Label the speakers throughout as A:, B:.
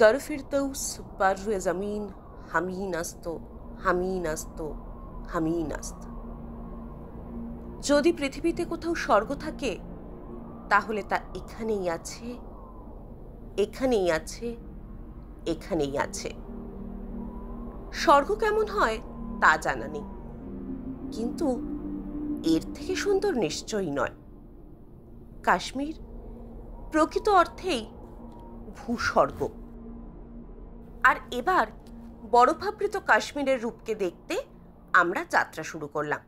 A: गर फिरदौस बर्र जमीन হামিন আস্ত হামিন আস্ত হামিন আস্ত। যদি পৃথিবীতে কোথাও স্বর্গ থাকে তাহলে তা এখানেই আছে, এখানেই আছে, এখানেই আছে। স্বর্গ কেমন হয় তা জানা নেই, কিন্তু এর থেকে সুন্দর নিশ্চয়ই নয়। কাশ্মীর প্রকৃত অর্থেই ভূস্বর্গ। আর এবার বরফাবৃত কাশ্মীরের রূপকে দেখতে আমরা যাত্রা শুরু করলাম।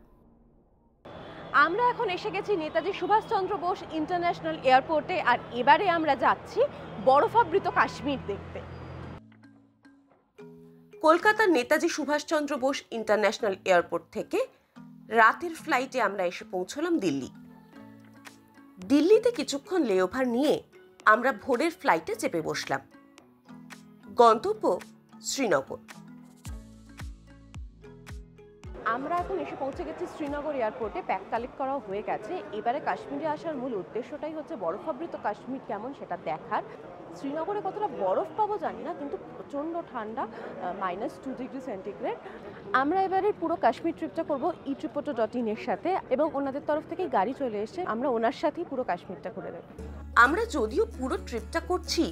B: আমরা এখন এসে গেছি নেতাজি সুভাষচন্দ্র বোস ইন্টারন্যাশনাল এয়ারপোর্টে, আর এবারে আমরা যাচ্ছি বরফাবৃত কাশ্মীর দেখতে।
A: কলকাতার নেতাজি সুভাষচন্দ্র বোস ইন্টারন্যাশনাল এয়ারপোর্ট থেকে রাতের ফ্লাইটে আমরা এসে পৌঁছলাম দিল্লি। দিল্লিতে কিছুক্ষণ লেওভার নিয়ে আমরা ভোরের ফ্লাইটে চেপে বসলাম। গন্তব্য শ্রীনগর।
B: আমরা এখন এসে পৌঁছে গেছি শ্রীনগর এয়ারপোর্টে, প্যাক কালেক্ট করা হয়ে গেছে। এবারে কাশ্মীরে আসার মূল উদ্দেশ্যটাই হচ্ছে বরফাবৃত কাশ্মীর কেমন সেটা দেখার। শ্রীনগরে কতটা বরফ পাবো জানি না, কিন্তু প্রচণ্ড ঠান্ডা, -2 ডিগ্রি সেন্টিগ্রেড। আমরা এবারে পুরো কাশ্মীর ট্রিপটা করবো eTripoto.in এর সাথে, এবং ওনাদের তরফ থেকেই গাড়ি চলে এসে আমরা ওনার সাথেই পুরো কাশ্মীরটা করে দেবো।
A: আমরা যদিও পুরো ট্রিপটা করছি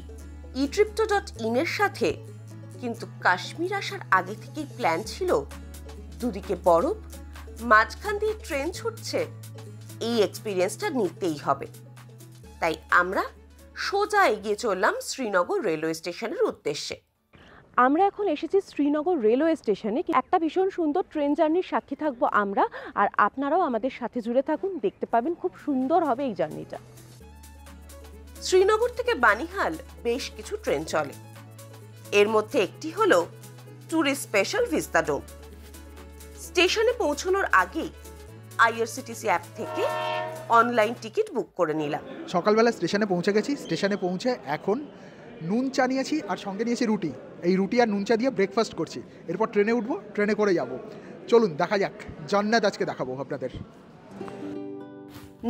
A: eTripoto.in এর সাথে, কিন্তু কাশ্মীর আসার আগে থেকেই প্ল্যান ছিল দুদিকে বরফ, মাঝখান দিয়ে ট্রেন ছুটছে, এই এক্সপিরিয়েন্সটা নিতেই হবে। তাই আমরা সোজা এগিয়ে চললাম শ্রীনগর রেলওয়ে স্টেশনের উদ্দেশ্যে।
B: আমরা এখন এসেছি শ্রীনগর রেলওয়ে স্টেশনে। একটা ভীষণ সুন্দর ট্রেন জার্নির সাক্ষী থাকবো আমরা, আর আপনারাও আমাদের সাথে জুড়ে থাকুন, দেখতে পাবেন খুব সুন্দর হবে এই জার্নিটা।
A: শ্রীনগর থেকে বানিহাল বেশ কিছু ট্রেন চলে। এর মধ্যে একটি হলো ট্যুরিস্ট স্পেশাল ভিস্তাডোম। স্টেশনে পৌঁছানোর আগেই আইআরসিটিসি অ্যাপ থেকে অনলাইন টিকিট বুক করে নিলাম।
C: সকালবেলা স্টেশনে পৌঁছে গেছি। স্টেশনে পৌঁছে এখন নুন চা নিয়েছি আর সঙ্গে নিয়েছি রুটি। এই রুটি আর নুন চা দিয়ে ব্রেকফাস্ট করছি। এরপর ট্রেনে উঠবো, ট্রেনে করে যাব। চলুন দেখা যাক, জান্নাত আজকে দেখাবো আপনাদের।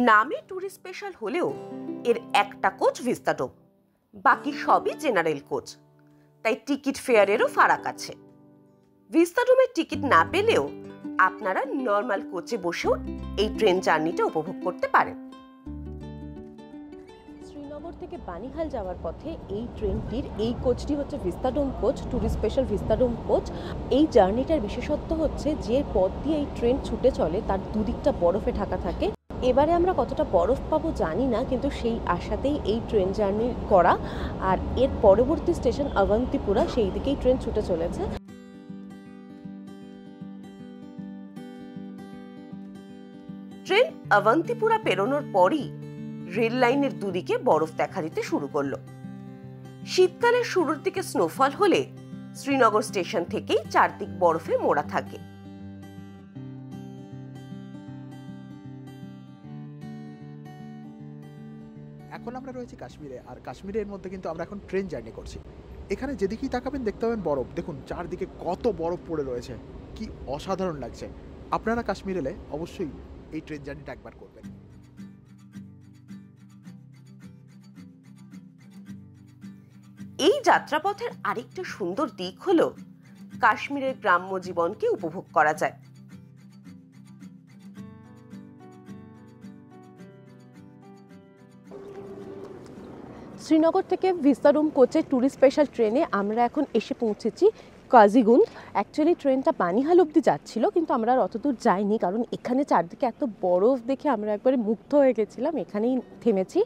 A: নামে ট্যুরিস্ট স্পেশাল হলেও এর একটা কোচ ভিস্তাডোম, বাকি সবই জেনারেল কোচ, তাই টিকিট ফেয়ারেরও ফারাক আছে। ভিস্তাডোমের টিকিট না পেলেও আপনারা নর্মাল কোচে বসেও এই ট্রেন জার্নিটা উপভোগ করতে পারেন।
B: শ্রীনগর থেকে বানিহাল যাওয়ার পথে এই ট্রেনটির এই কোচটি হচ্ছে Vistadome coach, tourist special Vistadome coach. এই জার্নিটার বিশেষত্ব হচ্ছে যে পথ দিয়ে এই ট্রেন ছুটে চলে তার দুদিকটা বরফে ঢাকা থাকে। এবারে আমরা কতটা বরফ পাবো জানি না, কিন্তু সেই আশাতেই এই ট্রেন জার্নি করা। আর এর পরবর্তী স্টেশন অবন্তিপুরা, সেই দিকেই ট্রেন ছুটে চলেছে।
A: ট্রেন অবন্তিপুরা পেরোনোর পরই রেল লাইনের দুদিকে বরফ দেখা দিতে শুরু করলো। শীতকালের শুরুর দিকে স্নোফল হলে শ্রীনগর স্টেশন থেকেই চারদিক বরফে মোড়া থাকে।
C: এখন আমরা রয়েছি কাশ্মীরে, আর কাশ্মীরের মধ্যে কিন্তু আমরা এখন ট্রেন জার্নি করছি। এখানে যেদিকেই তাকাবেন দেখতে পাবেন বরফ। দেখুন চারদিকে কত বরফ পড়ে রয়েছে, কি অসাধারণ লাগছে। আপনারা কাশ্মীর এলে অবশ্যই এই ট্রেন জার্নিটা একবার করবেন।
A: এই যাত্রাপথের আরেকটা সুন্দর দিক হলো কাশ্মীরের গ্রাম্য জীবনকে উপভোগ করা যায়।
B: শ্রীনগর থেকে ভিস্তাডোম কোচের ট্যুরিস্ট স্পেশাল ট্রেনে আমরা এখন এসে পৌঁছেছি কাজিগুন্ড। অ্যাকচুয়ালি ট্রেনটা বানিহাল অবধি যাচ্ছিল, কিন্তু আমরা আর অতদূর যাইনি, কারণ এখানে চারদিকে এত বরফ দেখে আমরা একবারে মুগ্ধ হয়ে গেছিলাম। এখানেই থেমেছি।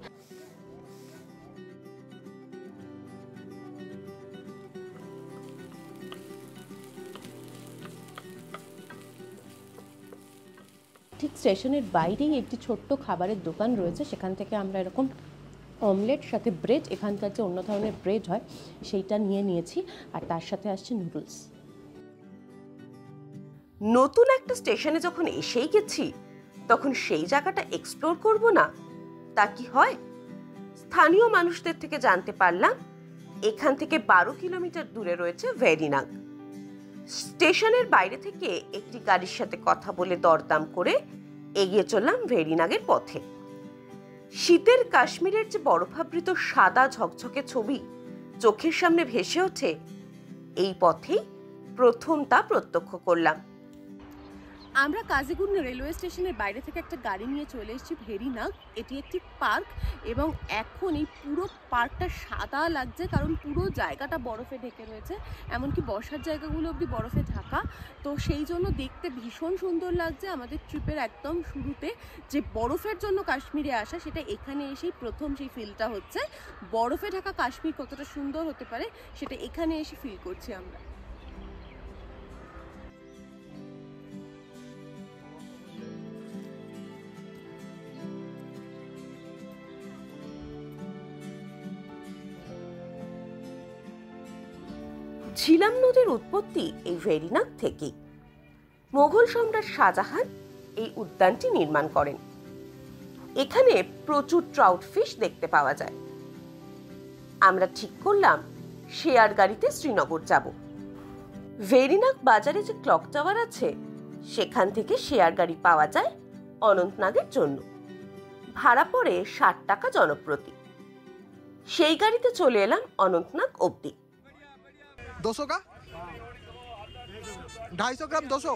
B: ঠিক স্টেশনের বাইরেই একটি ছোট্ট খাবারের দোকান রয়েছে, সেখান থেকে আমরা এরকম অমলেট সাথে ব্রেড, এখানকার যে অন্য ধরনের ব্রেড হয় সেইটা নিয়েছি, আর তার সাথে আসছে নুডলস।
A: নতুন একটা স্টেশনে যখন এসেই গেছি তখন সেই জায়গাটা এক্সপ্লোর করব না তা কি হয়? স্থানীয় মানুষদের থেকে জানতে পারলাম এখান থেকে 12 কিলোমিটার দূরে রয়েছে ভেরিনাগ। স্টেশনের বাইরে থেকে একটি গাড়ির সাথে কথা বলে দরদাম করে এগিয়ে চললাম ভেরিনাগের পথে। শীতের কাশ্মীরের যে বরফাবৃত সাদা ঝকঝকে ছবি চোখের সামনে ভেসে ওঠে, এই পথেই প্রথম তা প্রত্যক্ষ করলাম।
B: আমরা কাজিগুন্ড রেলওয়ে স্টেশনের বাইরে থেকে একটা গাড়ি নিয়ে চলে এসেছি ভেরিনাগ। এটি একটি পার্ক এবং এখন এই পুরো পার্কটা সাদা লাগছে, কারণ পুরো জায়গাটা বরফে ঢেকে রয়েছে, এমনকি বসার জায়গাগুলো অবধি বরফে ঢাকা। তো সেই জন্য দেখতে ভীষণ সুন্দর লাগছে। আমাদের ট্রিপের একদম শুরুতে যে বরফের জন্য কাশ্মীরে আসা, সেটা এখানে এসেই প্রথম সেই ফিলটা হচ্ছে। বরফে ঢাকা কাশ্মীর কতটা সুন্দর হতে পারে সেটা এখানে এসে ফিল করছি আমরা।
A: ঝিলাম নদীর উৎপত্তি এই ভেরিনাগ থেকেই। মোগল সম্রাট শাহজাহান এই উদ্যানটি নির্মাণ করেন। এখানে প্রচুর ট্রাউট ফিশ দেখতে পাওয়া যায়। আমরা ঠিক করলাম শেয়ার গাড়িতে শ্রীনগর যাব। ভেরিনাগ বাজারে যে ক্লক টাওয়ার আছে সেখান থেকে শেয়ার গাড়ি পাওয়া যায় অনন্তনাগের জন্য। ভাড়া পড়ে 60 টাকা জনপ্রতি। সেই গাড়িতে চলে এলাম অনন্তনাগ অবধি।
C: 200 का 250 ग्राम 200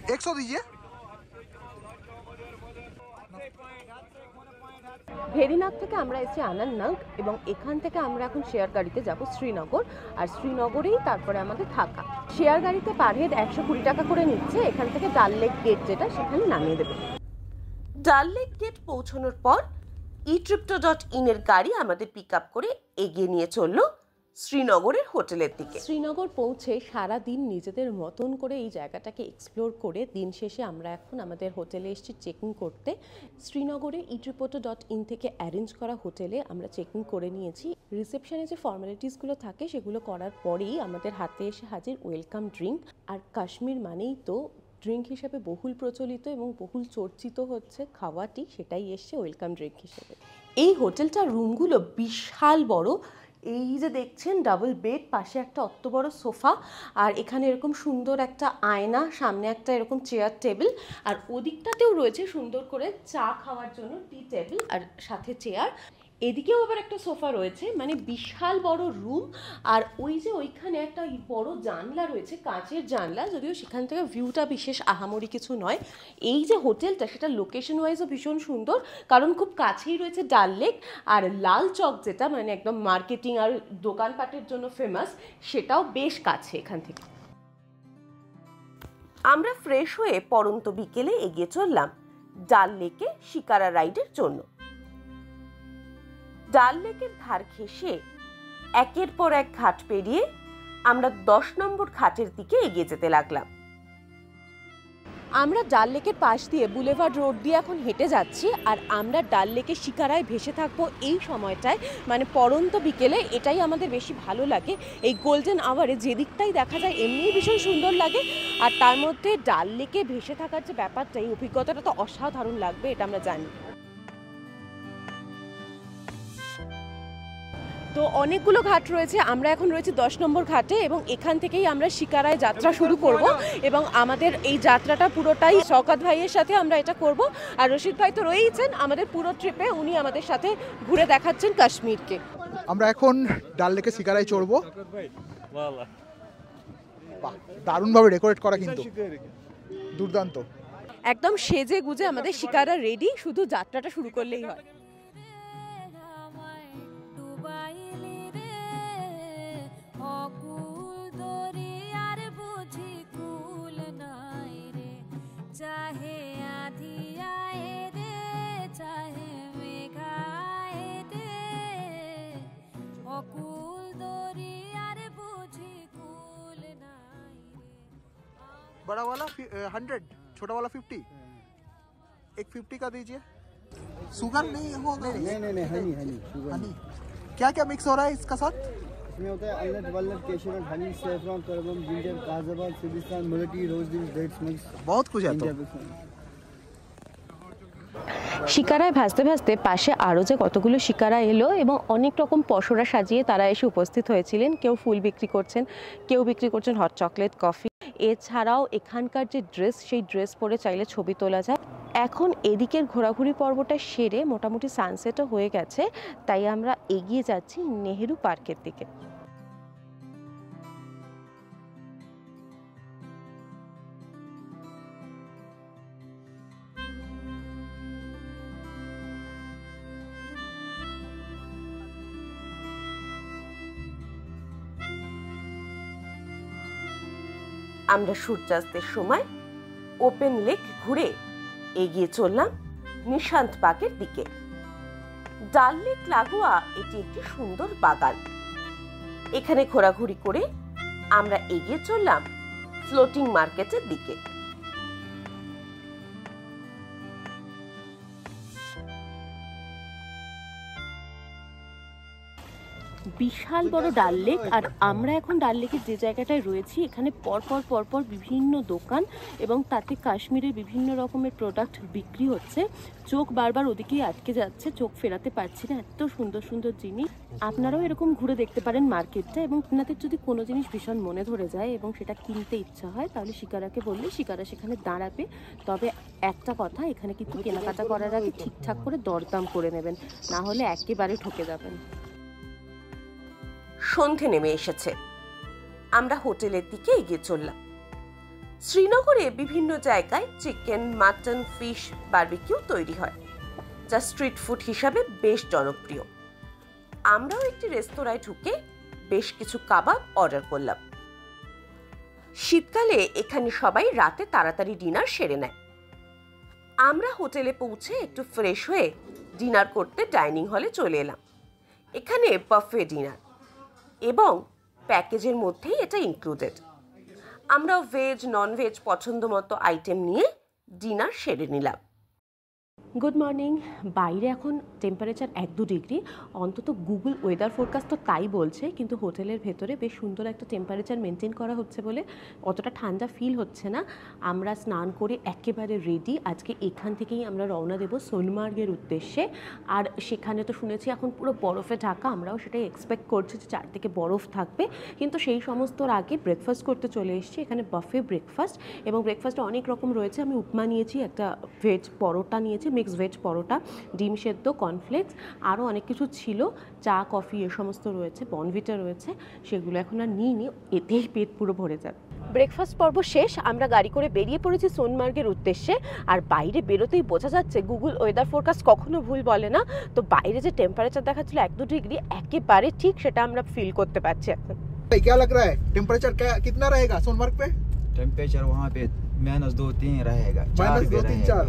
C: 100 दीजिए।
B: ভেরিনাগ থেকে আমরা এসেছি আনন্দনাগ এবং এখান থেকে আমরা এখন শেয়ার গাড়িতে যাব শ্রীনগর, আর শ্রীনগরেই তারপরে আমাদের থাকা। শেয়ার গাড়িতে পার হেড 120 টাকা করে নিচ্ছে। এখান থেকে ডাল লেক গেট যেটা, সেখানে নামিয়ে দেবে।
A: ডাল লেক গেট পৌঁছানোর পর eTripto.in এর গাড়ি আমাদের পিক আপ করে এগিয়ে নিয়ে চলল শ্রীনগরের হোটেলের দিকে।
B: শ্রীনগর পৌঁছে সারা দিন নিজেদের মতন করে এই জায়গাটাকে এক্সপ্লোর করে দিন শেষে আমরা এখন আমাদের হোটেলে এসেছি চেকিং করতে। শ্রীনগরে eTripto.in থেকে অ্যারেঞ্জ করা হোটেলে আমরা চেকিং করে নিয়েছি। রিসেপশনে যে ফর্মালিটিসগুলো থাকে সেগুলো করার পরেই আমাদের হাতে এসে হাজির ওয়েলকাম ড্রিঙ্ক। আর কাশ্মীর মানেই তো ড্রিঙ্ক হিসেবে বহুল প্রচলিত এবং বহুল চর্চিত হচ্ছে খাওয়াটি, সেটাই এসছে ওয়েলকাম ড্রিঙ্ক হিসেবে। এই হোটেলটার রুমগুলো বিশাল বড়। এই যে দেখছেন ডাবল বেড, পাশে একটা অত বড় সোফা, আর এখানে এরকম সুন্দর একটা আয়না, সামনে একটা এরকম চেয়ার টেবিল, আর ওদিকটাতেও রয়েছে সুন্দর করে চা খাওয়ার জন্য টি টেবিল আর সাথে চেয়ার। এদিকেও আবার একটা সোফা রয়েছে, মানে বিশাল বড় রুম। আর ওই যে ওইখানে একটা বড় জানলা রয়েছে, কাঁচের জানলা, যদিও সেখান থেকে ভিউটা বিশেষ আহামরি কিছু নয়। এই যে হোটেলটা, সেটা লোকেশন ওয়াইজও ভীষণ সুন্দর, কারণ খুব কাছেই রয়েছে ডাল লেক, আর লাল চক যেটা মানে একদম মার্কেটিং আর দোকানপাটের জন্য ফেমাস, সেটাও বেশ কাছে এখান থেকে।
A: আমরা ফ্রেশ হয়ে পরন্ত বিকেলে এগিয়ে চললাম ডাল লেকে শিকারা রাইডের জন্য। ডাল লেকের ধার ঘেঁষে একের পর এক ঘাট পেরিয়ে আমরা 10 নম্বর ঘাটের দিকে এগিয়ে যেতে লাগলাম।
B: আমরা ডাল লেকের পাশ দিয়ে বুলেভার্ড রোড দিয়ে এখন হেঁটে যাচ্ছি, আর আমরা ডাল লেকের শিকারায় ভেসে থাকবো এই সময়টায়, মানে পরন্ত বিকেলে। এটাই আমাদের বেশি ভালো লাগে। এই গোল্ডেন আওয়ারে যেদিকটাই দেখা যায় এমনিই ভীষণ সুন্দর লাগে, আর তার মধ্যে ডাল লেকে ভেসে থাকার যে ব্যাপারটা, এই অভিজ্ঞতাটা তো অসাধারণ লাগবে, এটা আমরা জানি। তো অনেকগুলো ঘাট রয়েছে, আমরা এখন রয়েছি 10 নম্বর ঘাটে, এবং এখান থেকেই আমরা শিকারায় যাত্রা শুরু করব। এবং আমাদের এই যাত্রাটা পুরোটাই শওকত ভাইয়ের সাথে আমরা এটা করব। আর রশিদ ভাই তো রয়েইছেন আমাদের পুরো ট্রিপে, উনি আমাদের সাথে ঘুরে দেখাচ্ছেন কাশ্মীরকে।
C: আমরা এখন ডাল লেকে শিকারায় চড়বো। বাহ, দারুণভাবে ডেকোরেট করা, কিন্তু দুর্দান্ত।
B: একদম সেজে গুজে আমাদের শিকারা রেডি, শুধু যাত্রাটা শুরু করলেই হয়।
D: चाहे आधी आए रे चाहे मेघा आए रे अकुल दरियार बुझी कुल नाई रे।
C: बड़ा वाला 100, छोटा वाला 50, एक 50 का दीजिए। शुगर नहीं होगा?
E: नहीं हनी
C: हनी क्या क्या मिक्स हो रहा है इसका साथ?
E: इसमें होता है अलनट walnut cashew nut Honey saffron करडम ginger काजबाद सिबिस्तान मुलटी रोज दिल्स डेट्स मिक्स
C: बहुत कुछ है। तो
B: শিকারায় ভাসতে ভাসতে পাশে আরও যে কতগুলো শিকারা এলো, এবং অনেক রকম পসরা সাজিয়ে তারা এসে উপস্থিত হয়েছিলেন। কেউ ফুল বিক্রি করছেন, কেউ বিক্রি করছেন হট চকলেট, কফি। এছাড়াও এখানকার যে ড্রেস, সেই ড্রেস পরে চাইলে ছবি তোলা যায়। এখন এদিকের ঘোরাঘুরি পর্বটা সেরে মোটামুটি সানসেটও হয়ে গেছে, তাই আমরা এগিয়ে যাচ্ছি নেহেরু পার্কের দিকে।
A: আমরা সূর্যাস্তের সময় ওপেন লেক ঘুরে এগিয়ে চললাম নিশান্ত বাগের দিকে। ডাল লেক লাগোয়া এটি একটি সুন্দর বাগান। এখানে ঘোরাঘুরি করে আমরা এগিয়ে চললাম ফ্লোটিং মার্কেটের দিকে।
B: বিশাল বড় ডাল লেক, আর আমরা এখন ডাল লেকের যে জায়গাটায় রয়েছি এখানে পরপর বিভিন্ন দোকান এবং তাতে কাশ্মীরের বিভিন্ন রকমের প্রোডাক্ট বিক্রি হচ্ছে। চোখ বারবার ওদিকেই আটকে যাচ্ছে, চোখ ফেরাতে পারছি না, এত সুন্দর সুন্দর জিনিস। আপনারাও এরকম ঘুরে দেখতে পারেন মার্কেটটা, এবং আপনাদের যদি কোনো জিনিস ভীষণ মনে ধরে যায় এবং সেটা কিনতে ইচ্ছা হয় তাহলে শিকারাকে বললে শিকারা সেখানে দাঁড়াবে। তবে একটা কথা, এখানে কিন্তু কেনাকাটা করার আগে ঠিকঠাক করে দরদাম করে নেবেন, না হলে একেবারে ঠকে যাবেন।
A: সন্ধে নেমে এসেছে, আমরা হোটেলের দিকে এগিয়ে চললাম। শ্রীনগরে বিভিন্ন জায়গায় চিকেন, মাটন, ফিশ, বারবিকিউ তৈরি হয়, যা স্ট্রিট ফুড হিসাবে বেশ জনপ্রিয়। আমরাও একটি রেস্তোরাঁয় ঢুকে বেশ কিছু কাবাব অর্ডার করলাম। শীতকালে এখানে সবাই রাতে তাড়াতাড়ি ডিনার সেরে নেয়। আমরা হোটেলে পৌঁছে একটু ফ্রেশ হয়ে ডিনার করতে ডাইনিং হলে চলে এলাম। এখানে বাফে ডিনার এবং প্যাকেজের মধ্যেই এটা ইনক্লুডেড। আমরা ভেজ নন ভেজ পছন্দ মতো আইটেম নিয়ে ডিনার সেরে নিলাম।
B: Good morning. বাইরে এখন টেম্পারেচার 1-2 ডিগ্রি, অন্তত গুগল ওয়েদার ফোরকাস্ট তো তাই বলছে, কিন্তু হোটেলের ভেতরে বেশ সুন্দর একটা টেম্পারেচার মেনটেন করা হচ্ছে বলে অতটা ঠান্ডা ফিল হচ্ছে না। আমরা স্নান করে একেবারে রেডি। আজকে এখান থেকেই আমরা রওনা দেব সোনমার্গের উদ্দেশ্যে। আর সেখানে তো শুনেছি এখন পুরো বরফে ঢাকা, আমরাও সেটাই এক্সপেক্ট করছি যে চারদিকে বরফ থাকবে। কিন্তু সেই সমস্তর আগে ব্রেকফাস্ট করতে চলে এসেছি। এখানে বাফে ব্রেকফাস্ট, এবং ব্রেকফাস্টে অনেক রকম রয়েছে। আমি উপমা নিয়েছি, একটা ভেজ পরোটা নিয়েছি, মিক্স ভেজ পরোটা, ডিম সেদ্ধ, কর্নফ্লেক্স, আরও অনেক কিছু ছিল, চা কফি এ সমস্ত রয়েছে, বনভিটা রয়েছে। সেগুলো এখন আর নিইনি, এতেই পেট পুরো ভরে যাবে। ব্রেকফাস্ট পর্ব শেষ, আমরা গাড়ি করে বেরিয়ে পড়েছি সোনমার্গের উদ্দেশ্যে। আর বাইরে বেরোতেই বোঝা যাচ্ছে গুগল ওয়েদার ফোরকাস্ট কখনো ভুল বলে না। তো বাইরে যে টেম্পারেচার দেখাচ্ছিল 1-2 ডিগ্রি, একেবারে ঠিক সেটা আমরা ফিল করতে পারছি এখন।
C: क्या लग रहा है टेम्परेचर क्या कितना रहेगा सोनमार्ग पे?
F: टेम्परेचर वहाँ पे -2-3 रहेगा,
C: -2-3-4।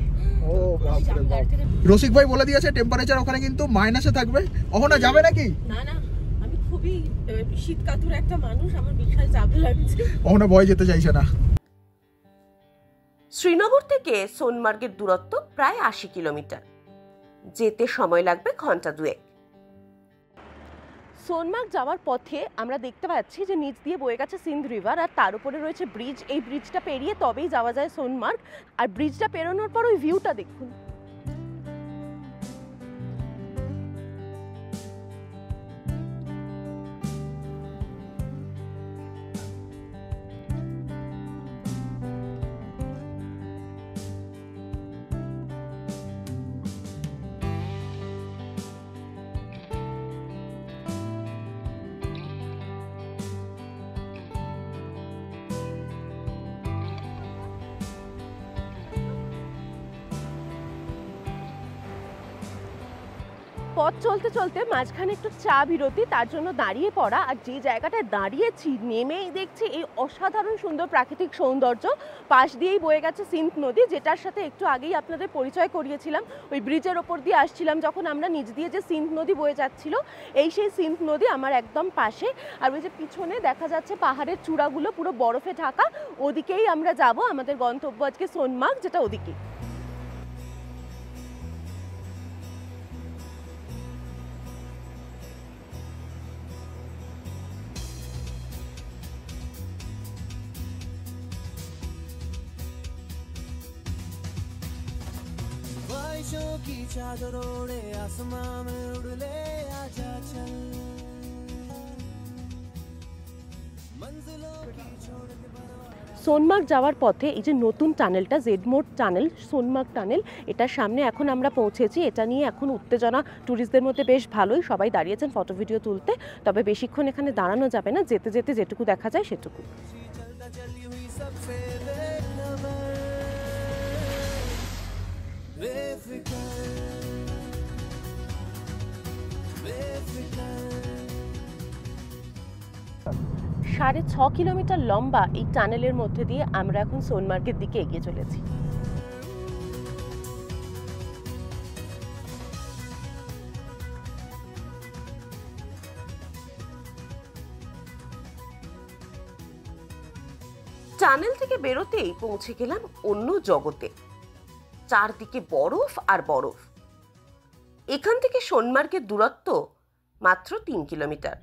C: ও বাপ রে বাপ। রসিক ভাই বলে দিয়েছে টেম্পারেচার ওখানে কিন্তু মাইনাসে থাকবে। ওখানে যাবে নাকি?
B: না না, আমি খুবই শীতকাতুর একটা মানুষ, আমার বিশাল চাপ লাগছে।
C: ওখানে ভয় যেতে চাইছে না।
A: শ্রীনগর থেকে সোনমার্গের দূরত্ব প্রায় 80 কিলোমিটার, যেতে সময় লাগবে ঘন্টা 2।
B: সোনমার্গ যাওয়ার পথে আমরা দেখতে পাচ্ছি যে নিচ দিয়ে বয়ে গেছে সিন্ধ রিভার, আর তার উপরে রয়েছে ব্রিজ। এই ব্রিজটা পেরিয়ে তবেই যাওয়া যায় সোনমার্গ। আর ব্রিজটা পেরোনোর পর ওই ভিউটা দেখুন। পথ চলতে চলতে মাঝখানে একটু চা বিরতি, তার জন্য দাঁড়িয়ে পড়া। আর যে জায়গাটায় দাঁড়িয়েছি নেমেই দেখছি এই অসাধারণ সুন্দর প্রাকৃতিক সৌন্দর্য। পাশ দিয়েই বয়ে গেছে সিন্ধ নদী, যেটার সাথে একটু আগেই আপনাদের পরিচয় করিয়েছিলাম। ওই ব্রিজের ওপর দিয়ে আসছিলাম যখন আমরা, নিচ দিয়ে যে সিন্ধ নদী বয়ে যাচ্ছিল, এই সেই সিন্ধ নদী আমার একদম পাশে। আর ওই যে পিছনে দেখা যাচ্ছে পাহাড়ের চূড়াগুলো পুরো বরফে ঢাকা, ওদিকেই আমরা যাব। আমাদের গন্তব্য আজকে সোনমার্গ, যেটা ওদিকে।
G: ख्वाहिशों की चादर ओढ़े आसमां में उड़ ले आजा चल, मंजिलों की छोड़ के
B: সোনমার্গ যাওয়ার পথে এই যে নতুন টানেলটা জেডমোড টানেল, সোনমার্গ টানেল, এটার সামনে এখন আমরা পৌঁছেছি। এটা নিয়ে এখন উত্তেজনা ট্যুরিস্টদের মধ্যে বেশ ভালোই, সবাই দাঁড়িয়েছেন ফটো ভিডিও তুলতে। তবে বেশিক্ষণ এখানে দাঁড়ানো যাবে না, যেতে যেতে যেটুকু দেখা যায় সেটুকু।
G: चलता चली हुई सबसे बेखबर बेफिक्र बेफिक्र
B: 6.5 কিলোমিটার লম্বা এই টানেলের মধ্যে দিয়ে আমরা এখন সোনমার্গের দিকে এগিয়ে চলেছি।
A: টানেল থেকে বেরোতেই পৌঁছে গেলাম অন্য জগতে। চারদিকে বরফ আর বরফ। এখান থেকে সোনমার্গের দূরত্ব মাত্র 3 কিলোমিটার।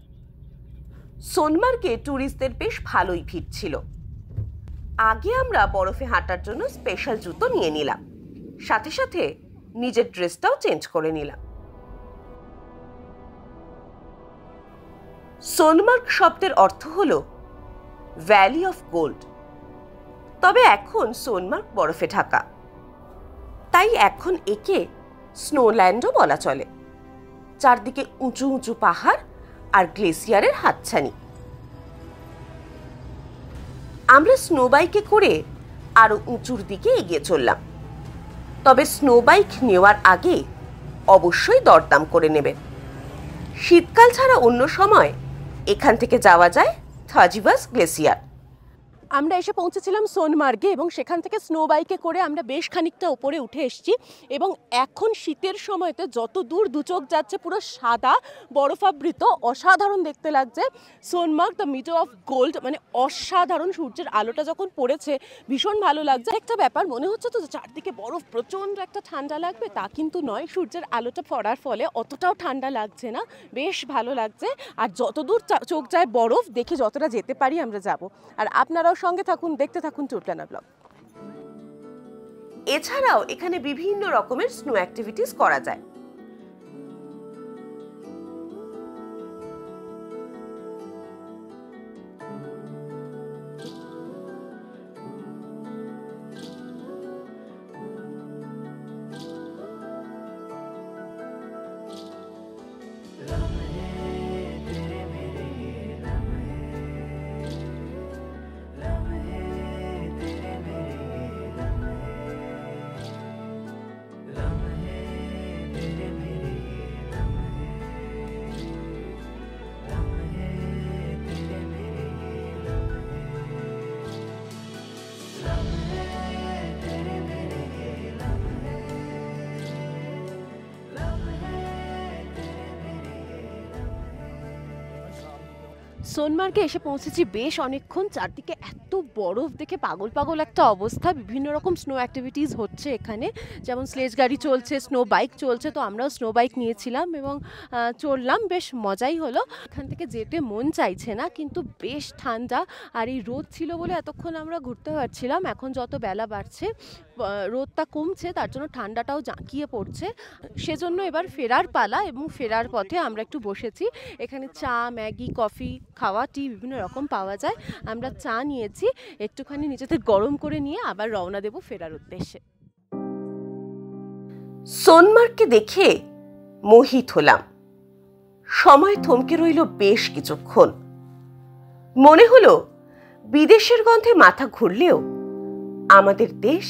A: সোনমার্গে ট্যুরিস্টদের বেশ ভালোই ভিড় ছিল। আগে আমরা বরফে হাঁটার জন্য স্পেশাল জুতো নিয়ে নিলাম, সাথে সাথে নিজের ড্রেসটাও চেঞ্জ করে নিলাম। সোনমার্গ শব্দের অর্থ হলো ভ্যালি অফ গোল্ড। তবে এখন সোনমার্গ বরফে ঢাকা, তাই এখন একে স্নোল্যান্ডও বলা চলে। চারদিকে উঁচু উঁচু পাহাড় আর গ্লেসিয়ারের হাতছানি। আমরা স্নো বাইকে করে আরো উঁচুর দিকে এগিয়ে চললাম। তবে স্নো বাইক নেওয়ার আগে অবশ্যই দরদাম করে নেবেন। শীতকাল ছাড়া অন্য সময় এখান থেকে যাওয়া যায় থাজিভাস গ্লেসিয়ার।
B: আমরা এসে পৌঁছেছিলাম সোনমার্গে এবং সেখান থেকে স্নো বাইকে করে আমরা বেশ খানিকটা উপরে উঠে এসেছি। এবং এখন শীতের সময়তে যত দূর দুচোখ যাচ্ছে পুরো সাদা বরফাবৃত, অসাধারণ দেখতে লাগছে Sonmarg, the meadow of gold. মানে অসাধারণ, সূর্যের আলোটা যখন পড়েছে ভীষণ ভালো লাগছে। একটা ব্যাপার মনে হচ্ছে তো চারদিকে বরফ, প্রচণ্ড একটা ঠান্ডা লাগবে, তা কিন্তু নয়। সূর্যের আলোটা পড়ার ফলে অতটাও ঠান্ডা লাগছে না, বেশ ভালো লাগছে। আর যতদূর চোখ যায় বরফ, দেখে যতটা যেতে পারি আমরা যাব। আর আপনারাও সঙ্গে থাকুন, দেখতে থাকুন ট্যুর প্ল্যানার ব্লগ।
A: এছাড়াও এখানে বিভিন্ন রকমের স্নো অ্যাক্টিভিটিস করা যায়।
B: সোনমার্গে এসে পৌঁছেছি বেশ অনেকক্ষণ। চারদিকে এত বরফ দেখে পাগল পাগল একটা অবস্থা। বিভিন্ন রকম স্নো অ্যাক্টিভিটিস হচ্ছে এখানে, যেমন স্লেজ গাড়ি চলছে, স্নো বাইক চলছে। তো আমরাও স্নো বাইক নিয়েছিলাম এবং চললাম, বেশ মজাই হলো। এখান থেকে যেতে মন চাইছে না, কিন্তু বেশ ঠান্ডা আর এই রোদ ছিল বলে এতক্ষণ আমরা ঘুরতে পারছিলাম। এখন যত বেলা বাড়ছে রোদটা কমছে, তার জন্য ঠান্ডাটাও জাঁকিয়ে পড়ছে। সেজন্য এবার ফেরার পালা এবং ফেরার পথে আমরা একটু বসেছি। এখানে চা, ম্যাগি, কফি, খাওয়া, টি বিভিন্ন রকম পাওয়া যায়। আমরা চা নিয়েছি, একটুখানি নিজেদের গরম করে নিয়ে আবার রওনা দেব ফেরার উদ্দেশ্যে।
A: সোনমার্গকে দেখে মোহিত হলাম। সময় থমকে রইল বেশ কিছুক্ষণ। মনে হলো বিদেশের গন্ধে মাথা ঘুরলেও আমাদের দেশ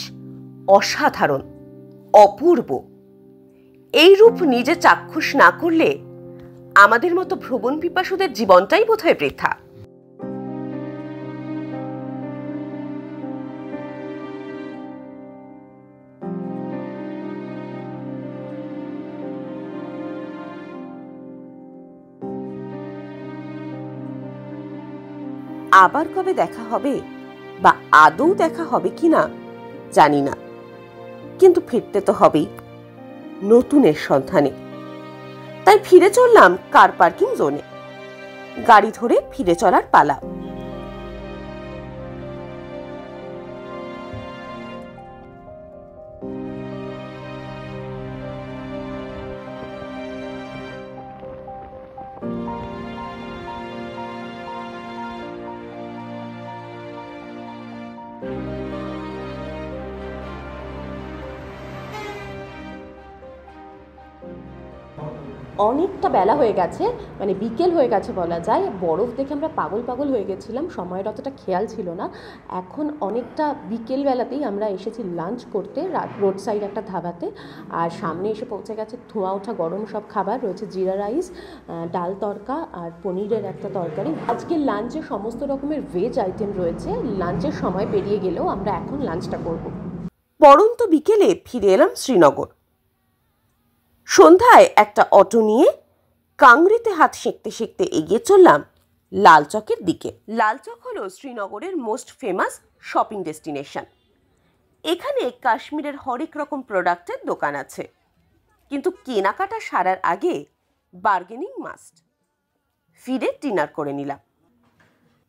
A: অসাধারণ, অপূর্ব। এই রূপ নিজে চাক্ষুষ না করলে আমাদের মতো ভ্রমণ পিপাসুদের জীবনটাই বোধহয় বৃথা। আবার কবে দেখা হবে বা আদৌ দেখা হবে কিনা জানি না, কিন্তু ফিরতে তো হবেই নতুনের সন্ধানে। তাই ফিরে চললাম কার পার্কিং জোনে। গাড়ি ধরে ফিরে চলার পালা।
B: অনেকটা বেলা হয়ে গেছে, মানে বিকেল হয়ে গেছে বলা যায়। বরফ দেখে আমরা পাগল পাগল হয়ে গেছিলাম, সময়ের অতটা খেয়াল ছিল না। এখন অনেকটা বিকেলবেলাতেই আমরা এসেছি লাঞ্চ করতে রোড সাইড একটা ধাবাতে। আর সামনে এসে পৌঁছে গেছে ধোঁয়া ওঠা গরম সব খাবার, রয়েছে জিরা রাইস, ডাল তড়কা আর পনিরের একটা তরকারি। আজকে লাঞ্চে সমস্ত রকমের ভেজ আইটেম রয়েছে। লাঞ্চের সময় পেরিয়ে গেলেও আমরা এখন লাঞ্চটা করব।
A: পরন্ত বিকেলে ফিরে এলাম শ্রীনগর। সন্ধ্যায় একটা অটো নিয়ে কাংরিতে হাত সেঁকতে সেঁকতে এগিয়ে চললাম লালচকের দিকে। লালচক হলো শ্রীনগরের মোস্ট ফেমাস শপিং ডেস্টিনেশন। এখানে কাশ্মীরের হরেক রকম প্রোডাক্টের দোকান আছে, কিন্তু কেনাকাটা সারার আগে বার্গেনিং মাস্ট। ফিরে ডিনার করে নিলাম।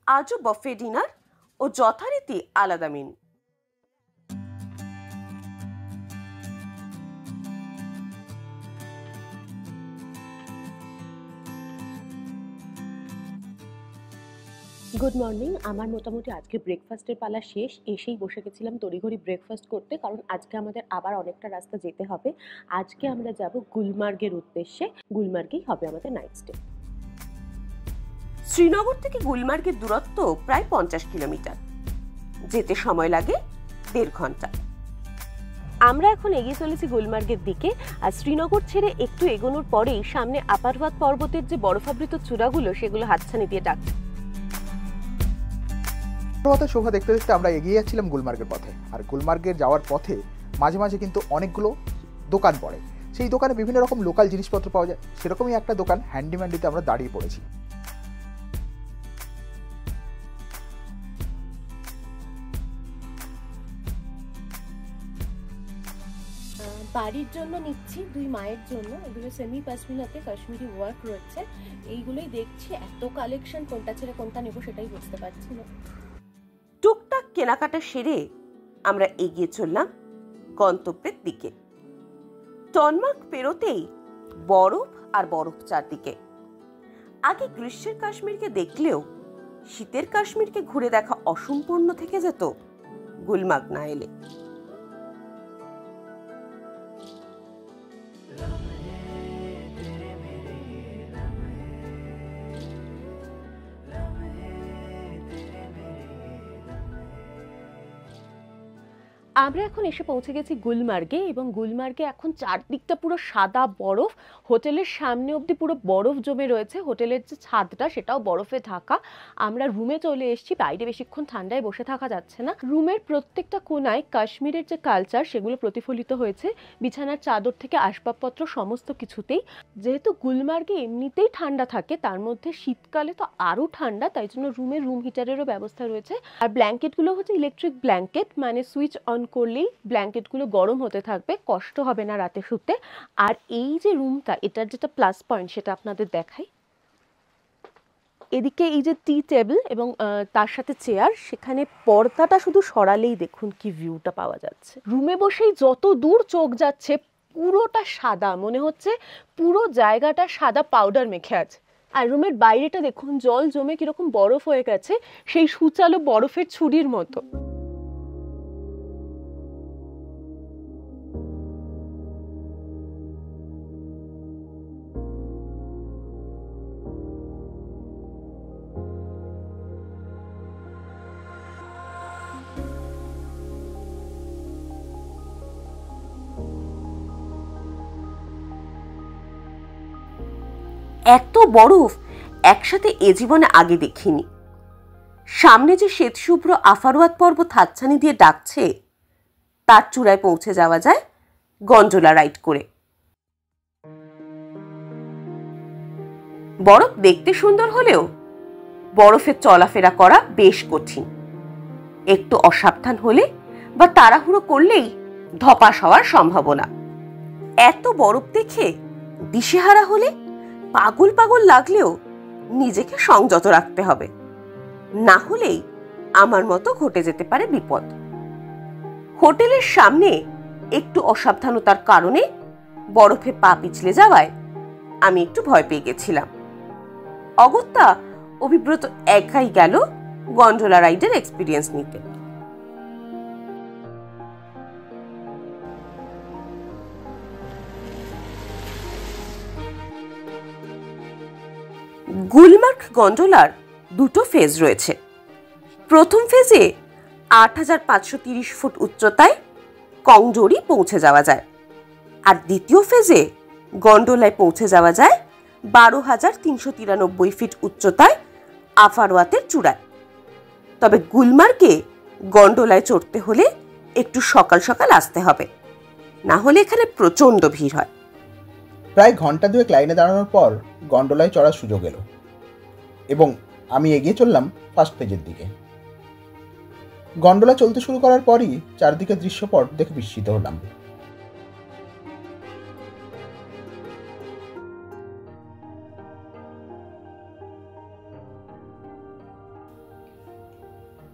A: আজও বফে ডিনার ও যথারীতি আলাদা মেনু।
B: Good morning. আমার মোটামুটি আজকে ব্রেকফাস্টের পালা শেষ। এসেই বসে গেছিলাম তড়িঘড়ি ব্রেকফাস্ট করতে, কারণ আজকে আমাদের আবার অনেকটা রাস্তা যেতে হবে। আজকে আমরা যাব গুলমার্গের উদ্দেশ্যে। গুলমার্গেই হবে আমাদের নাইট স্টে।
A: শ্রীনগর থেকে গুলমার্গের দূরত্ব প্রায় 50 কিলোমিটার। যেতে সময় লাগে 1.5 ঘন্টা।
B: আমরা এখন এগিয়ে চলেছি গুলমার্গের দিকে। আর শ্রীনগর ছেড়ে একটু এগোনোর পরেই সামনে আপারভাত পর্বতের যে বরফাবৃত চূড়াগুলো, সেগুলো হাতছানি দিয়ে ডাকছে।
C: পর্বতের শোভা দেখতে দেখতে আমরা এগিয়ে যাচ্ছিলাম গুলমার্গের পথে। আর গুলমার্গের যাওয়ার পথে মাঝে মাঝে কিন্তু অনেকগুলো দোকান পড়ে। সেই দোকানে বিভিন্ন রকম লোকাল জিনিসপত্র পাওয়া যায়। সেরকমই একটা দোকান হ্যান্ডিম্যান্ডিতে আমরা দাঁড়িয়ে পড়েছি।
B: বাড়ির জন্য নিচ্ছি, 2 মায়ের জন্য। এগুলো সেমি পাশমিনাতে কাশ্মীরি ওয়ার্ক রয়েছে। এইগুলোই দেখছি, এত কালেকশন, কোনটা ছেড়ে কোনটা নেবো সেটাই বুঝতে পারছি না।
A: টুকটাক কেনাকাটা সেরে আমরা এগিয়ে চললাম গন্তব্যের দিকে। টনমার্ক পেরোতেই বরফ আর বরফ চারদিকে। আগে গ্রীষ্মের কাশ্মীরকে দেখলেও শীতের কাশ্মীরকে ঘুরে দেখা অসম্পূর্ণ থেকে যেত গুলমার্গ না এলে।
B: আমরা এখন এসে পৌঁছে গেছি গুলমার্গে, এবং গুলমার্গে এখন চারদিকটা পুরো সাদা বরফ। হোটেলের সামনে অবধি পুরো বরফ জমে রয়েছে। হোটেলের যে ছাদটা সেটাও বরফে ঢাকা। আমরা রুমে চলে এসেছি, বাইরে বেশিক্ষণ ঠান্ডায় বসে থাকা যাচ্ছে না। রুমের প্রত্যেকটা কোনায় কাশ্মীরের যে কালচার সেগুলো প্রতিফলিত হয়েছে, বিছানার চাদর থেকে আসবাবপত্র সমস্ত কিছুতেই। যেহেতু গুলমার্গে এমনিতেই ঠান্ডা থাকে, তার মধ্যে শীতকালে তো আরও ঠান্ডা, তাই জন্য রুমে রুম হিটারেরও ব্যবস্থা রয়েছে। আর ব্ল্যাঙ্কেটগুলো হচ্ছে ইলেকট্রিক ব্ল্যাঙ্কেট, মানে সুইচ অন করলেই ব্ল্যাঙ্কেটগুলো গরম হতে থাকবে, কষ্ট হবে না রাতে শুতে। আর এই যে রুমটা, এটার যেটা প্লাস পয়েন্ট সেটা আপনাদের দেখাই। এদিকে এই যে টি টেবিল এবং তার সাথে চেয়ার, সেখানে পর্দাটা শুধু সরালেই দেখুন কি ভিউটা পাওয়া যাচ্ছে। রুমে বসেই যত দূর চোখ যাচ্ছে পুরোটা সাদা, মনে হচ্ছে পুরো জায়গাটা সাদা পাউডার মেখে আছে। আর রুমের বাইরেটা দেখুন, জল জমে কিরকম বরফ হয়ে গেছে, সেই সুচালো বরফের ছুরির মতো।
A: এত বরফ একসাথে এ জীবনে আগে দেখিনি। সামনে যে শ্বেতশুভ্র আফারওয়াত পর্বত হাতছানি দিয়ে ডাকছে, তার চূড়ায় পৌঁছে যাওয়া যায় গন্ডোলা রাইড করে। বরফ দেখতে সুন্দর হলেও বরফে চলাফেরা করা বেশ কঠিন। একটু অসাবধান হলে বা তাড়াহুড়ো করলেই ধপাস হওয়ার সম্ভাবনা। এত বরফ দেখে দিশেহারা হলে, পাগল পাগল লাগলেও নিজেকে সংযত রাখতে হবে, না হলেই আমার মতো ঘটে যেতে পারে বিপদ। হোটেলের সামনে একটু অসাবধানতার কারণে বরফে পা পিছলে যাওয়ায় আমি একটু ভয় পেয়ে গেছিলাম। অগত্যা অভিব্রত একাই গেল গন্ডোলা রাইডের এক্সপিরিয়েন্স নিতে। গুলমার্গ গন্ডোলার দুটো ফেজ রয়েছে। প্রথম ফেজে ৮৫৩০ ফুট উচ্চতায় কংজোরি পৌঁছে যাওয়া যায়, আর দ্বিতীয় ফেজে গন্ডোলায় পৌঁছে যাওয়া যায় ১২,৩৯৩ ফিট উচ্চতায় আফারওয়াতের চূড়ায়। তবে গুলমার্গে গন্ডোলায় চড়তে হলে একটু সকাল সকাল আসতে হবে, না হলে এখানে প্রচণ্ড ভিড় হয়।
C: প্রায় ঘন্টা দুয়েক লাইনে দাঁড়ানোর পর গন্ডোলায় চড়ার সুযোগ এলো এবং আমি এগিয়ে চললাম ফার্স্ট পেজের দিকে। গন্ডোলা চলতে শুরু করার পরই চারদিকে দৃশ্যপট দেখে বিস্মিত হলাম।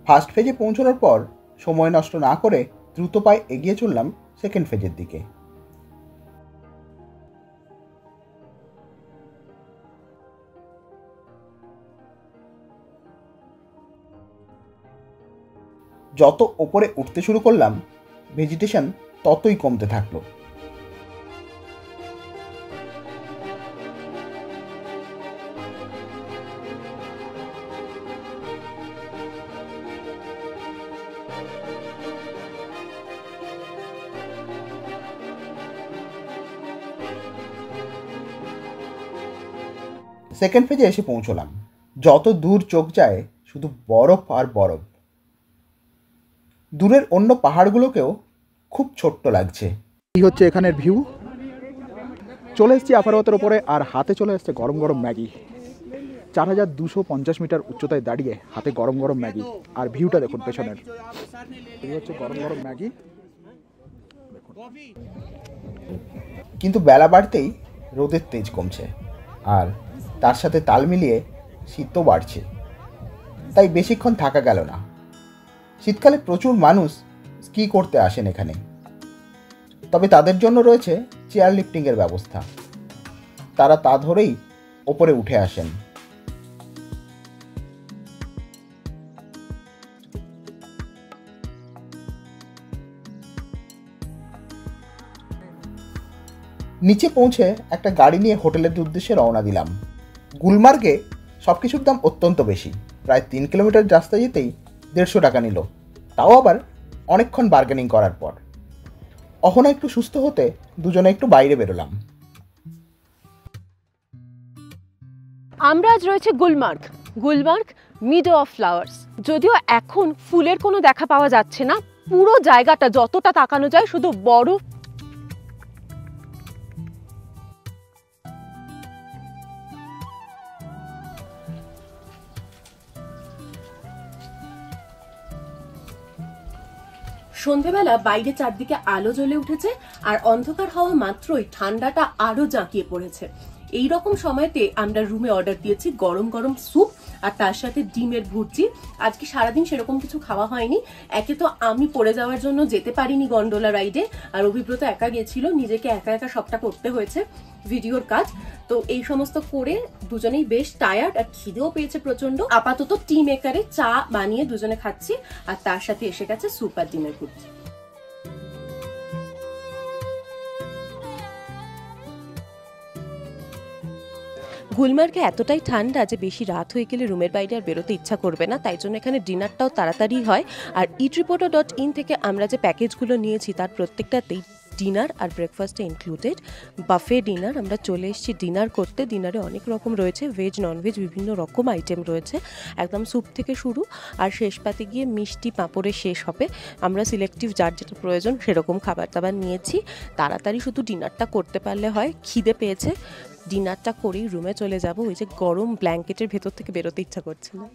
C: ফার্স্ট ফেজে পৌঁছানোর পর সময় নষ্ট না করে দ্রুত পায়ে এগিয়ে চললাম সেকেন্ড ফেজের দিকে। যত ওপরে উঠতে শুরু করলাম ভেজিটেশন ততই কমতে থাকলো। সেকেন্ড ফেজে এসে পৌঁছলাম। যত দূর চোখ যায় শুধু বরফ আর বরফ। দূরের অন্য পাহাড়গুলোকেও খুব ছোট্ট লাগছে। এই হচ্ছে এখানের ভিউ। চলে এসেছি আফারওয়াতের ওপরে, আর হাতে চলে এসছে গরম গরম ম্যাগি। ৪,২৫০ মিটার উচ্চতায় দাঁড়িয়ে হাতে গরম গরম ম্যাগি, আর ভিউটা দেখুন পেছনের। এই হচ্ছে গরম গরম ম্যাগি। কিন্তু বেলা বাড়তেই রোদের তেজ কমছে, আর তার সাথে তাল মিলিয়ে শীতও বাড়ছে, তাই বেশিক্ষণ থাকা গেল না। শীতকালে প্রচুর মানুষ স্কি করতে আসেন এখানে, তবে তাদের জন্য রয়েছে চেয়ার লিফটিংয়ের ব্যবস্থা। তারা তা ধরেই ওপরে উঠে আসেন। নিচে পৌঁছে একটা গাড়ি নিয়ে হোটেলের উদ্দেশ্যে রওনা দিলাম। গুলমার্গে সব কিছুর দাম অত্যন্ত বেশি। প্রায় ৩ কিলোমিটার রাস্তা যেতেই ১৫০ টাকা নিল, তাও আবার অনেকক্ষণ বার্গেনিং করার পর। অহনা একটু সুস্থ হতে দুজনে একটু বাইরে বেরোলাম।
B: আমরা আজ রয়েছে গুলমার্গ মিডো অফ ফ্লাওয়ার্স। যদিও এখন ফুলের কোনো দেখা পাওয়া যাচ্ছে না, পুরো জায়গাটা যতটা তাকানো যায় শুধু বরফ। সন্ধেবেলা বাইরে চারদিকে আলো জ্বলে উঠেছে, আর অন্ধকার হওয়া মাত্রই ঠান্ডাটা আরো জাঁকিয়ে পড়েছে। এই রকম সময়তে আমরা রুমে অর্ডার দিয়েছি গরম গরম স্যুপ আর তার সাথে ডিমের ভুর্জি। আজকে সারাদিন সেরকম কিছু খাওয়া হয়নি। একে তো আমি পড়ে যাওয়ার জন্য যেতে পারিনি গন্ডোলা রাইডে, আর অভিব্রত একা গেছিল, নিজেকে একা একা সবটা করতে হয়েছে ভিডিওর কাজ। তো এই সমস্ত করে দুজনেই বেশ টায়ার্ড, আর খিদেও পেয়েছে প্রচন্ড। আপাতত টি মেকারে চা বানিয়ে দুজনে খাচ্ছি, আর তার সাথে এসে গেছে স্যুপ আর ডিমের ভুর্জি। গুলমার্গে এতটাই ঠান্ডা যে বেশি রাত হয়ে গেলে রুমের বাইরে আর বেরোতে ইচ্ছা করবে না, তাই জন্য এখানে ডিনারটাও তাড়াতাড়ি হয়। আর eatreporter.in থেকে আমরা যে প্যাকেজগুলো নিয়েছি তার প্রত্যেকটাতেই ডিনার আর ব্রেকফাস্টে ইনক্লুডেড। বাফে ডিনার, আমরা চলে এসেছি ডিনার করতে। ডিনারে অনেক রকম রয়েছে, ভেজ ননভেজ বিভিন্ন রকম আইটেম রয়েছে, একদম স্যুপ থেকে শুরু, আর শেষ পাতে গিয়ে মিষ্টি পাঁপড়ে শেষ হবে। আমরা সিলেক্টিভ যার যেটা প্রয়োজন সেরকম খাবার দাবার নিয়েছি। তাড়াতাড়ি শুধু ডিনারটা করতে পারলে হয়। খিদে পেয়েছে, ডিনারটা করেই রুমে চলে যাব। ওই যে গরম ব্ল্যাঙ্কেটের ভেতর থেকে বেরোতে ইচ্ছা করছে না।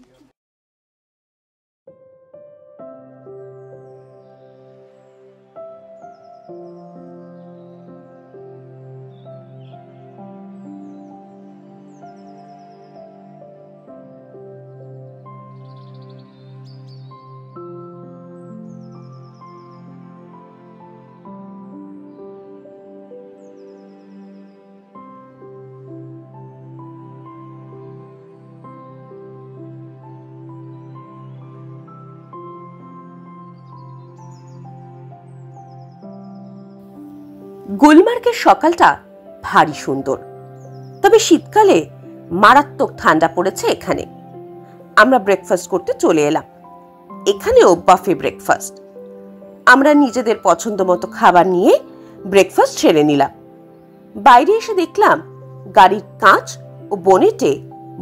A: গুলমার্গের সকালটা ভারী সুন্দর, তবে শীতকালে মারাত্মক ঠান্ডা পড়েছে এখানে। আমরা ব্রেকফাস্ট করতে চলে এলাম। এখানেও বাফে ব্রেকফাস্ট। আমরা নিজেদের পছন্দ মতো খাবার নিয়ে ব্রেকফাস্ট সেরে নিলাম। বাইরে এসে দেখলাম গাড়ির কাঁচ ও বনেটে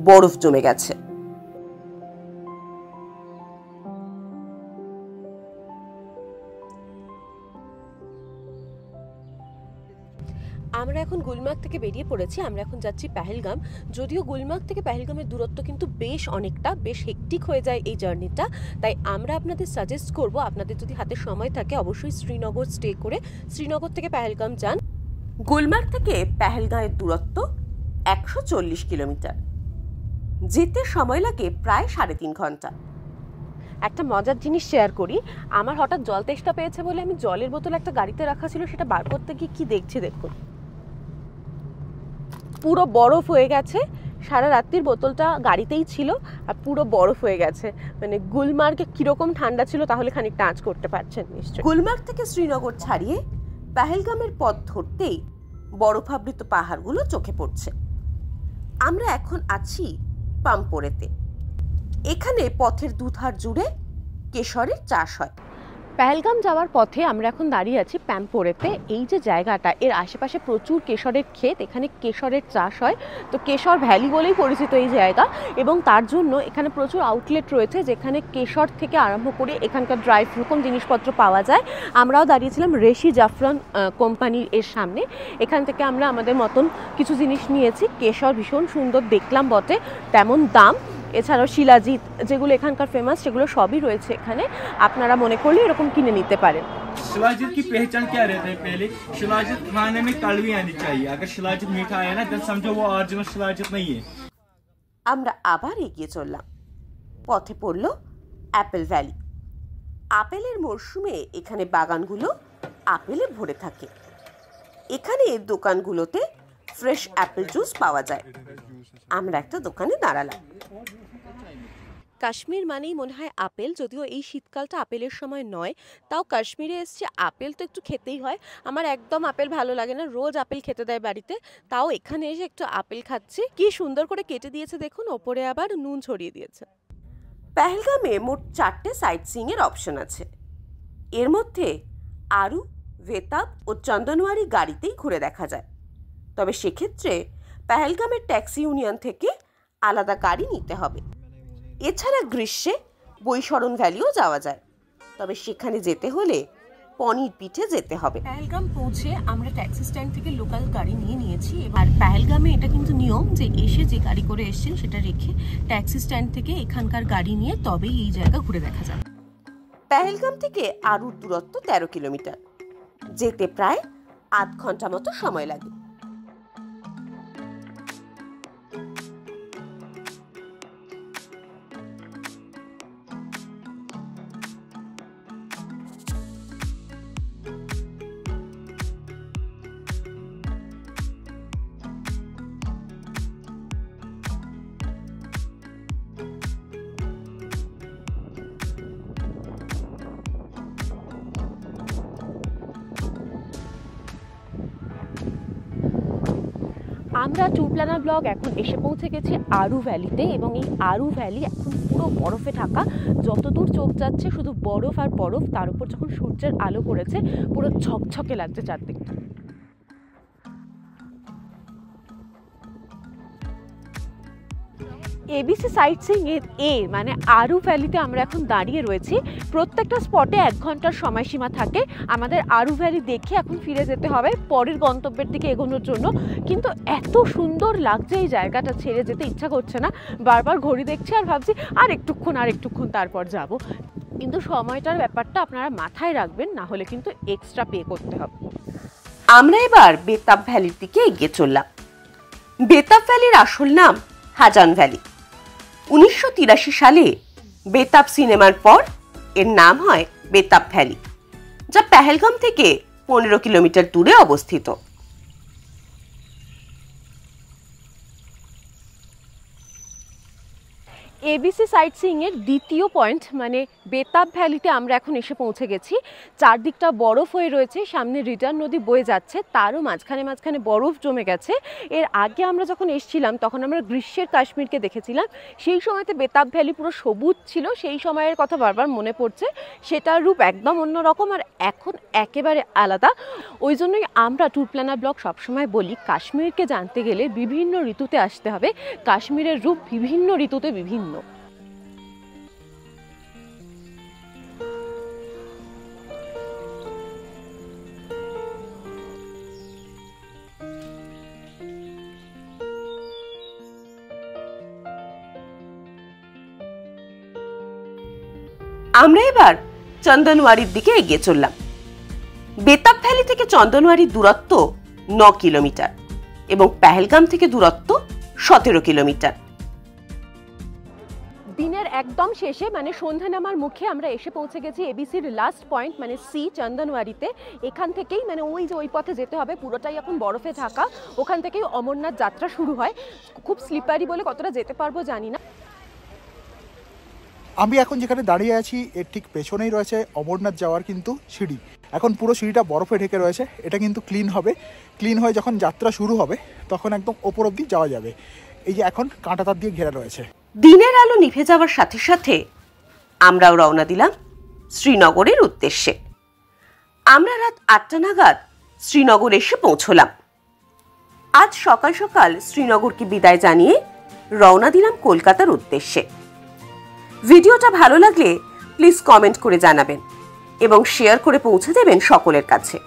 A: বরফ জমে গেছে।
B: আমরা এখন গুলমার্গ থেকে বেরিয়ে পড়েছি। আমরা এখন যাচ্ছি পেহেলগাম। যদিও গুলমার্গ থেকে পেহেলগামের দূরত্ব কিন্তু বেশ অনেকটা, বেশ হেক্টিক হয়ে যায় এই জার্নিটা। তাই আমরা আপনাদের সাজেস্ট করব, আপনাদের যদি হাতে সময় থাকে অবশ্যই শ্রীনগর স্টে করে শ্রীনগর থেকে পেহেলগাম যান।
A: গুলমার্গ থেকে পেহেলগাঁয়ের দূরত্ব 140 কিলোমিটার। যেতে সময় লাগে প্রায় 3.5 ঘন্টা।
B: একটা মজার জিনিস শেয়ার করি। আমার হঠাৎ জল তেষ্টা পেয়েছে বলে আমি জলের বোতল একটা গাড়িতে রাখা ছিল, সেটা বার করতে গিয়ে কি দেখছি দেখুন, পুরো বরফ হয়ে গেছে। সারা রাত্রির বোতলটা গাড়িতেই ছিল আর পুরো বরফ হয়ে গেছে। মানে গুলমার্গে কিরকম ঠান্ডা ছিল তাহলে খানিকটা আঁচ করতে পারছেন নিশ্চয়ই।
A: গুলমার্গ থেকে শ্রীনগর ছাড়িয়ে পেহেলগামের পথ ধরতেই বরফাবৃত পাহাড়গুলো চোখে পড়ছে। আমরা এখন আছি পাম্পোরেতে। এখানে পথের দুধার জুড়ে কেশরের চাষ হয়।
B: পেহেলগাম যাওয়ার পথে আমরা এখন দাঁড়িয়ে আছি প্যাম্পোরেতে। এই যে জায়গাটা, এর আশেপাশে প্রচুর কেশরের ক্ষেত, এখানে কেশরের চাষ হয়। তো কেশর ভ্যালি বলেই পরিচিত এই জায়গা, এবং তার জন্য এখানে প্রচুর আউটলেট রয়েছে যেখানে কেশর থেকে আরম্ভ করে এখানকার ড্রাই ফ্রুট জিনিসপত্র পাওয়া যায়। আমরাও দাঁড়িয়েছিলাম রেশি জাফরান কোম্পানির এর সামনে। এখান থেকে আমরা আমাদের মতন কিছু জিনিস নিয়েছি। কেশর ভীষণ সুন্দর দেখলাম বটে, তেমন দাম। এছাড়াও শিলাজিৎ যেগুলো এখানকার ফেমাস সেগুলো সবই রয়েছে এখানে, আপনারা মনে করলে এরকম কিনে নিতে পারেন।
H: शिलाजित की पहचान क्या रहता है? पहले शिलाजित खाने में कड़वी आनी चाहिए। अगर शिलाजित मीठा आया ना तो समझो वो ओरिजिनल शिलाजित नहीं है।
A: আমরা আবার এগিয়ে চললাম। পথে পড়ল অ্যাপেল ভ্যালি। আপেলের মরশুমে এখানে বাগানগুলো আপেলে ভরে থাকে। এখানে দোকানগুলোতে ফ্রেশ অ্যাপেল জুস পাওয়া যায়। আমরা একটা দোকানে দাঁড়ালাম।
B: কাশ্মীর মানেই মনে হয় আপেল, যদিও এই শীতকালটা আপেলের সময় নয়। তাও কাশ্মীরে এসছে, আপেল তো একটু খেতেই হয়। আমার একদম আপেল ভালো লাগে না, রোজ আপেল খেতে দেয় বাড়িতে, তাও এখানে এসে একটু আপেল খাচ্ছি। কি সুন্দর করে কেটে দিয়েছে দেখুন, ওপরে আবার নুন ছড়িয়ে দিয়েছে।
A: পেহেলগামে মোট 4টে সাইট সিইং এর অপশন আছে। এর মধ্যে আরু, ভেতাব ও চন্দনওয়ারি গাড়িতেই ঘুরে দেখা যায়। তবে সেক্ষেত্রে পেহেলগামের ট্যাক্সি ইউনিয়ন থেকে আলাদা গাড়ি নিতে হবে। এছাড়া গ্রীষ্মে বৈশরণ ভ্যালিও যাওয়া যায়, তবে সেখানে যেতে হলে পনির পিঠে যেতে হবে।
B: পেহেলগাম পৌঁছে আমরা ট্যাক্সি স্ট্যান্ড থেকে লোকাল গাড়ি নিয়েছি। আর পেহেলগামে এটা কিন্তু নিয়ম যে এসে যে গাড়ি করে এসছেন সেটা রেখে ট্যাক্সি স্ট্যান্ড থেকে এখানকার গাড়ি নিয়ে তবেই এই জায়গা ঘুরে দেখা যায়।
A: পেহেলগাম থেকে আরুর দূরত্ব 13 কিলোমিটার। যেতে প্রায় 8 ঘন্টা মতো সময় লাগে।
B: আমরা ট্যুর প্ল্যানার ব্লগ এখন এসে পৌঁছে গেছি আরু ভ্যালিতে, এবং এই আরু ভ্যালি এখন পুরো বরফে ঢাকা। যতদূর চোখ যাচ্ছে শুধু বরফ আর বরফ, তার উপর যখন সূর্যের আলো পড়েছে পুরো ঝকঝকে লাগছে চারদিকটা। এবিসি সাইট সিইং এর মানে আরু ভ্যালিতে আমরা এখন দাঁড়িয়ে রয়েছি। প্রত্যেকটা স্পটে 1 ঘন্টার সময়সীমা থাকে। আমাদের আরু ভ্যালি দেখে এখন ফিরে যেতে হবে পরের গন্তব্যের দিকে এগোনোর জন্য। কিন্তু এত সুন্দর লাগছে এই জায়গাটা, ছেড়ে যেতে ইচ্ছা করছে না। বারবার ঘড়ি দেখছি আর ভাবছি আর একটুক্ষণ তারপর যাব। কিন্তু সময়টার ব্যাপারটা আপনারা মাথায় রাখবেন, না হলে কিন্তু এক্সট্রা পে করতে হবে।
A: আমরা এবার বেতাব ভ্যালির দিকে এগিয়ে চললাম। বেতাব ভ্যালির আসল নাম হাজান ভ্যালি। 1983 সালে বেতাব সিনেমার পর এর নাম হয় বেতাব ভ্যালি, যা পেহেলগাম থেকে 15 কিলোমিটার দূরে অবস্থিত।
B: এবিসি সাইট সিইং এর দ্বিতীয় পয়েন্ট মানে বেতাব ভ্যালিতে আমরা এখন এসে পৌঁছে গেছি। চারদিকটা বরফ হয়ে রয়েছে, সামনে রিটার্ন নদী বয়ে যাচ্ছে, তারও মাঝখানে মাঝখানে বরফ জমে গেছে। এর আগে আমরা যখন এসেছিলাম তখন আমরা গ্রীষ্মের কাশ্মীরকে দেখেছিলাম, সেই সময়তে বেতাব ভ্যালি পুরো সবুজ ছিল, সেই সময়ের কথা বারবার মনে পড়ছে। সেটার রূপ একদম অন্যরকম আর এখন একেবারে আলাদা। ওই জন্যই আমরা ট্যুর প্ল্যানার ব্লগ সবসময় বলি কাশ্মীরকে জানতে গেলে বিভিন্ন ঋতুতে আসতে হবে, কাশ্মীরের রূপ বিভিন্ন ঋতুতে বিভিন্ন।
A: আমরা এবার চন্দনওয়ারির দিকে এগিয়ে চললাম। বেতাব ভ্যালি থেকে চন্দনওয়ারির দূরত্ব 9 কিলোমিটার এবং পেহেলগাম থেকে দূরত্ব 17 কিলোমিটার।
B: দিনের একদম শেষে মানে সন্ধ্যা নামার মুখে আমরা এসে পৌঁছে গেছি এবিসির লাস্ট পয়েন্ট মানে সি চন্দনওয়ারিতে। এখান থেকেই মানে ওই যে ওই পথে যেতে হবে, পুরোটাই এখন বরফে ঢাকা, ওখান থেকেই অমরনাথ যাত্রা শুরু হয়। খুব স্লিপারি বলে কতটা যেতে পারবো জানি না।
C: আমি এখন যেখানে দাঁড়িয়ে আছি এর ঠিক পেছনেই রয়েছে অমরনাথ যাওয়ার কিন্তু সিঁড়ি। এখন পুরো সিঁড়িটা বরফে ঢেকে রয়েছে, এটা কিন্তু ক্লিন হবে, ক্লিন হয়ে যখন যাত্রা শুরু হবে তখন একদম ওপর অব্দি যাওয়া যাবে। এই যে এখন কাঁটাতার দিয়ে ঘেরা রয়েছে।
A: দিনের আলো নিভে যাওয়ার সাথে সাথে আমরাও রওনা দিলাম শ্রীনগরের উদ্দেশ্যে। আমরা রাত 8টা নাগাদ শ্রীনগর এসে পৌঁছলাম। আজ সকাল সকাল শ্রীনগরকে বিদায় জানিয়ে রওনা দিলাম কলকাতার উদ্দেশ্যে। ভিডিওটা ভালো লাগলে প্লিজ কমেন্ট করে জানাবেন এবং শেয়ার করে পৌঁছে দেবেন সকলের কাছে।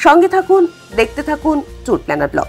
A: সঙ্গে থাকুন, দেখতে থাকুন ট্যুর প্ল্যানার ব্লগ।